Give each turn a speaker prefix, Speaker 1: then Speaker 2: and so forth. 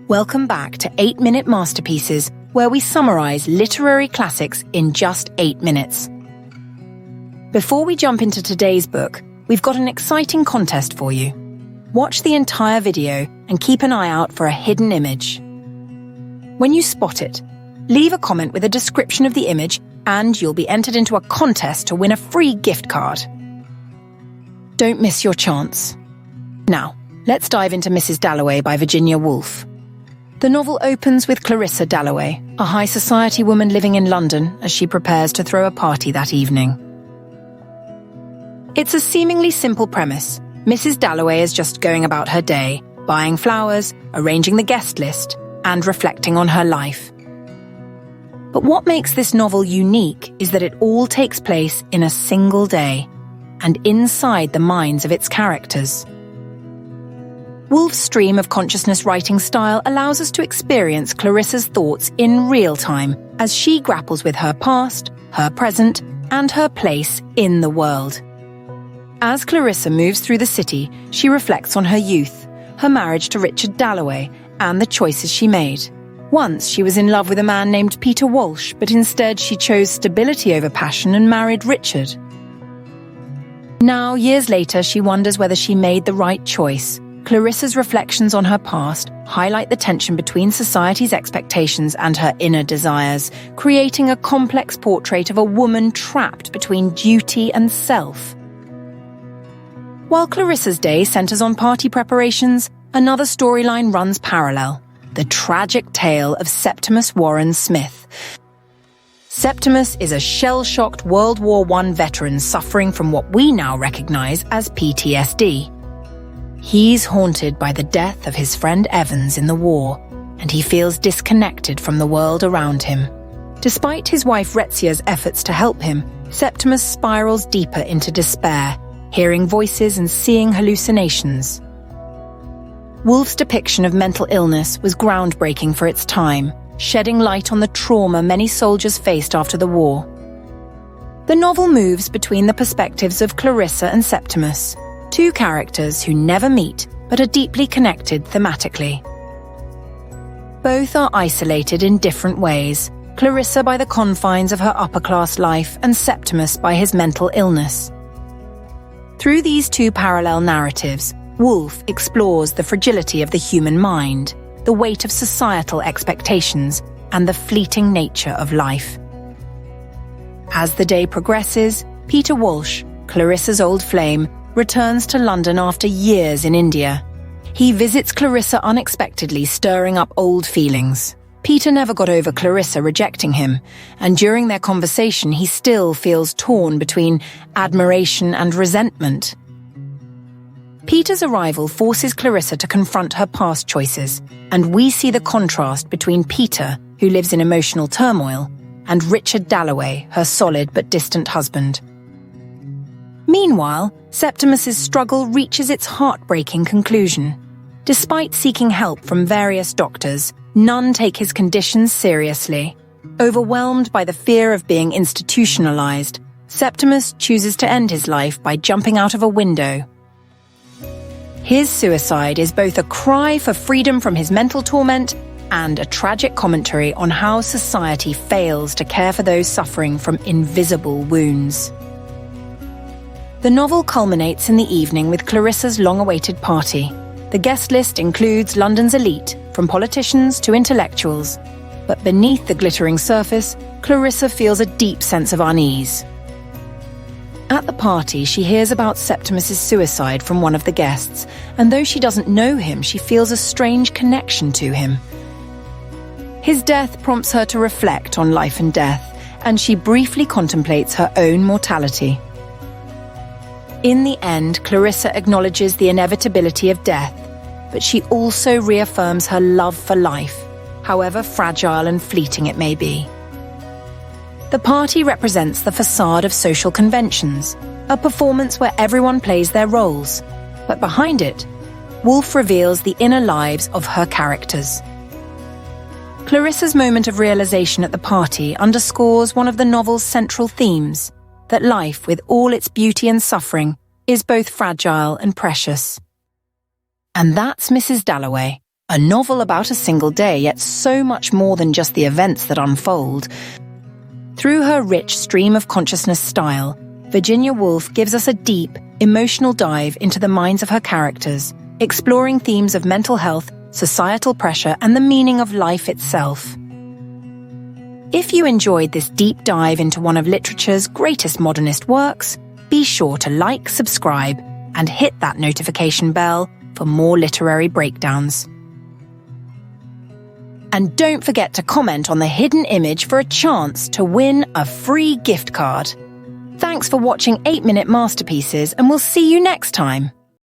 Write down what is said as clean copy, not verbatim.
Speaker 1: Welcome back to 8-Minute Masterpieces, where we summarize literary classics in just 8 minutes. Before we jump into today's book, we've got an exciting contest for you. Watch the entire video and keep an eye out for a hidden image. When you spot it, leave a comment with a description of the image and you'll be entered into a contest to win a free gift card. Don't miss your chance. Now, let's dive into Mrs. Dalloway by Virginia Woolf. The novel opens with Clarissa Dalloway, a high society woman living in London, as she prepares to throw a party that evening. It's a seemingly simple premise. Mrs. Dalloway is just going about her day, buying flowers, arranging the guest list, and reflecting on her life. But what makes this novel unique is that it all takes place in a single day, and inside the minds of its characters. Woolf's stream of consciousness writing style allows us to experience Clarissa's thoughts in real time as she grapples with her past, her present, and her place in the world. As Clarissa moves through the city, she reflects on her youth, her marriage to Richard Dalloway, and the choices she made. Once she was in love with a man named Peter Walsh, but instead she chose stability over passion and married Richard. Now, years later, she wonders whether she made the right choice. Clarissa's reflections on her past highlight the tension between society's expectations and her inner desires, creating a complex portrait of a woman trapped between duty and self. While Clarissa's day centers on party preparations, another storyline runs parallel: the tragic tale of Septimus Warren Smith. Septimus is a shell-shocked World War I veteran suffering from what we now recognize as PTSD. He's haunted by the death of his friend Evans in the war, and he feels disconnected from the world around him. Despite his wife Retzia's efforts to help him, Septimus spirals deeper into despair, hearing voices and seeing hallucinations. Woolf's depiction of mental illness was groundbreaking for its time, shedding light on the trauma many soldiers faced after the war. The novel moves between the perspectives of Clarissa and Septimus, two characters who never meet but are deeply connected thematically. Both are isolated in different ways, Clarissa by the confines of her upper-class life and Septimus by his mental illness. Through these two parallel narratives, Woolf explores the fragility of the human mind, the weight of societal expectations, and the fleeting nature of life. As the day progresses, Peter Walsh, Clarissa's old flame, returns to London after years in India. He visits Clarissa unexpectedly, stirring up old feelings. Peter never got over Clarissa rejecting him, and during their conversation he still feels torn between admiration and resentment. Peter's arrival forces Clarissa to confront her past choices, and we see the contrast between Peter, who lives in emotional turmoil, and Richard Dalloway, her solid but distant husband. Meanwhile, Septimus's struggle reaches its heartbreaking conclusion. Despite seeking help from various doctors, none take his conditions seriously. Overwhelmed by the fear of being institutionalized, Septimus chooses to end his life by jumping out of a window. His suicide is both a cry for freedom from his mental torment and a tragic commentary on how society fails to care for those suffering from invisible wounds. The novel culminates in the evening with Clarissa's long-awaited party. The guest list includes London's elite, from politicians to intellectuals. But beneath the glittering surface, Clarissa feels a deep sense of unease. At the party, she hears about Septimus's suicide from one of the guests, and though she doesn't know him, she feels a strange connection to him. His death prompts her to reflect on life and death, and she briefly contemplates her own mortality. In the end, Clarissa acknowledges the inevitability of death, but she also reaffirms her love for life, however fragile and fleeting it may be. The party represents the facade of social conventions, a performance where everyone plays their roles, but behind it, Woolf reveals the inner lives of her characters. Clarissa's moment of realization at the party underscores one of the novel's central themes, that life, with all its beauty and suffering, is both fragile and precious. And that's Mrs. Dalloway, A novel about a single day, yet so much more than just the events that unfold. Through her rich stream of consciousness style, Virginia Woolf gives us a deep, emotional dive into the minds of her characters, exploring themes of mental health, societal pressure, and the meaning of life itself. If you enjoyed this deep dive into one of literature's greatest modernist works, be sure to like, subscribe, and hit that notification bell for more literary breakdowns. And don't forget to comment on the hidden image for a chance to win a free gift card. Thanks for watching 8-Minute Masterpieces, and we'll see you next time.